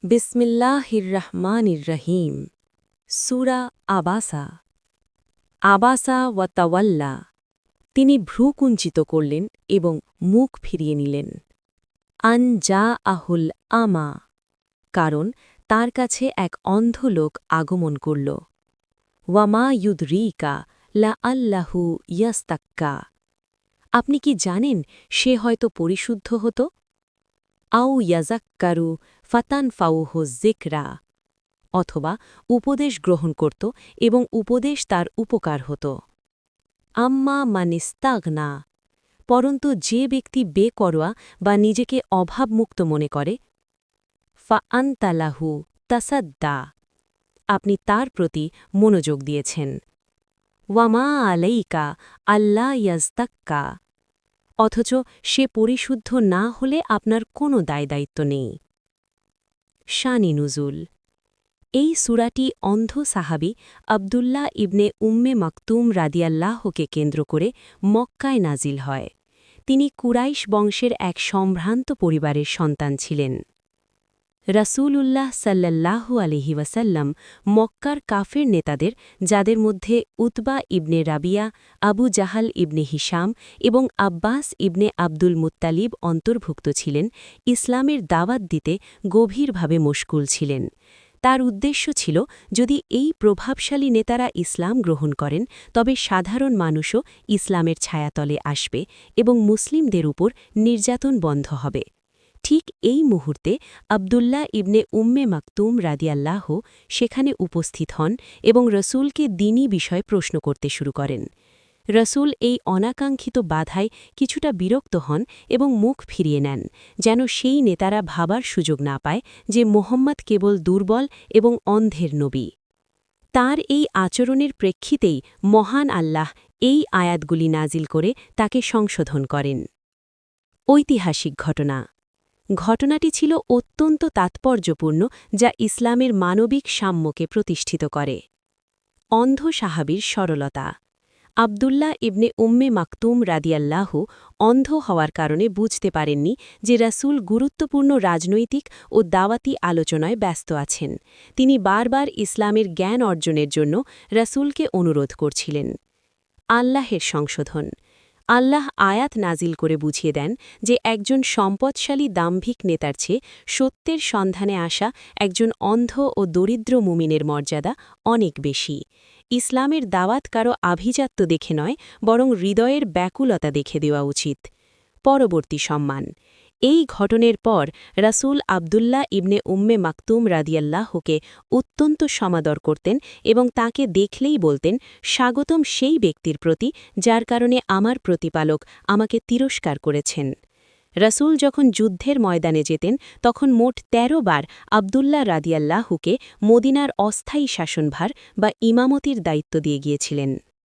বিসমিল্লাহির রহমানির রহিম সূরা আবাসা। আবাসা ওয়া তাওয়াল্লা। তিনি ভ্রু কুঞ্চিত করলেন এবং মুখ ফিরিয়ে নিলেন। আন যা আহুল আমা, কারণ তার কাছে এক অন্ধ লোক আগমন করল। ওয়ামা ইউদরিকা লা আল্লাহু ইয়াস্তাক্কা, আপনি কি জানেন সে হয়তো পরিশুদ্ধ হতো? আউ ইয়াজাক্কারু ফাতান ফাউহু জিকরা, অথবা উপদেশ গ্রহণ করত এবং উপদেশ তার উপকার হতো। আম্মা মানিস্তাগনা, পরন্তু যে ব্যক্তি বেকরোয়া বা নিজেকে অভাবমুক্ত মনে করে, ফা আনতালাহু তাসাদ্দা, আপনি তার প্রতি মনোযোগ দিয়েছেন। ওয়ামা আলাইকা আল্লা ইয়াজতাক্কা, অথচ সে পরিশুদ্ধ না হলে আপনার কোনো দায়দায়িত্ব নেই। শানি নুজুল। এই সূরাটি অন্ধ সাহাবি আবদুল্লাহ ইবনে উম্মে মাকতুম রাদিয়াল্লাহকে কেন্দ্র করে মক্কায় নাজিল হয়। তিনি কুরাইশ বংশের এক সম্ভ্রান্ত পরিবারের সন্তান ছিলেন। রাসূলুল্লাহ সাল্লাল্লাহু আলাইহি ওয়াসাল্লাম মক্কার কাফের নেতাদের, যাদের মধ্যে উতবা ইবনে রাবিয়া, আবু জাহাল ইবনে হিশাম এবং আব্বাস ইবনে আব্দুল মুত্তালিব অন্তর্ভুক্ত ছিলেন, ইসলামের দাওয়াত দিতে গভীরভাবে মশগুল ছিলেন। তার উদ্দেশ্য ছিল, যদি এই প্রভাবশালী নেতারা ইসলাম গ্রহণ করেন তবে সাধারণ মানুষও ইসলামের ছায়াতলে আসবে এবং মুসলিমদের উপর নির্যাতন বন্ধ হবে। ঠিক এই মুহূর্তে আবদুল্লাহ ইবনে উম্মে মাকতুম রাদিয়াল্লাহ সেখানে উপস্থিত হন এবং রসুলকে দ্বীনী বিষয়ে প্রশ্ন করতে শুরু করেন। রসুল এই অনাকাঙ্ক্ষিত বাধায় কিছুটা বিরক্ত হন এবং মুখ ফিরিয়ে নেন, যেন সেই নেতারা ভাবার সুযোগ না পায় যে মোহাম্মদ কেবল দুর্বল এবং অন্ধের নবী। তার এই আচরণের প্রেক্ষিতেই মহান আল্লাহ এই আয়াতগুলি নাজিল করে তাকে সংশোধন করেন। ঐতিহাসিক ঘটনা। ঘটনাটি ছিল অত্যন্ত তাৎপর্যপূর্ণ, যা ইসলামের মানবিক সাম্যকে প্রতিষ্ঠিত করে। অন্ধ সাহাবীর সরলতা। আবদুল্লাহ ইবনে উম্মে মাকতুম রাদিয়াল্লাহ অন্ধ হওয়ার কারণে বুঝতে পারেননি যে রাসূল গুরুত্বপূর্ণ রাজনৈতিক ও দাওয়াতি আলোচনায় ব্যস্ত আছেন। তিনি বারবার ইসলামের জ্ঞান অর্জনের জন্য রাসূলকে অনুরোধ করছিলেন। আল্লাহের সংশোধন। আল্লাহ আয়াত নাজিল করে বুঝিয়ে দেন যে একজন সম্পদশালী দাম্ভিক নেতার চেয়ে সত্যের সন্ধানে আসা একজন অন্ধ ও দরিদ্র মুমিনের মর্যাদা অনেক বেশি। ইসলামের দাওয়াত কারো আভিজাত্য দেখে নয়, বরং হৃদয়ের ব্যাকুলতা দেখে দেওয়া উচিত। পরবর্তী সম্মান। এই ঘটনের পর রাসূল আবদুল্লাহ ইবনে উম্মে মাকতুম রাদিয়াল্লাহকে অত্যন্ত সমাদর করতেন এবং তাকে দেখলেই বলতেন, স্বাগতম সেই ব্যক্তির প্রতি যার কারণে আমার প্রতিপালক আমাকে তিরস্কার করেছেন। রাসূল যখন যুদ্ধের ময়দানে যেতেন তখন মোট ১৩ বার আবদুল্লাহ রাদিয়াল্লাহুকে মদিনার অস্থায়ী শাসনভার বা ইমামতির দায়িত্ব দিয়ে গিয়েছিলেন।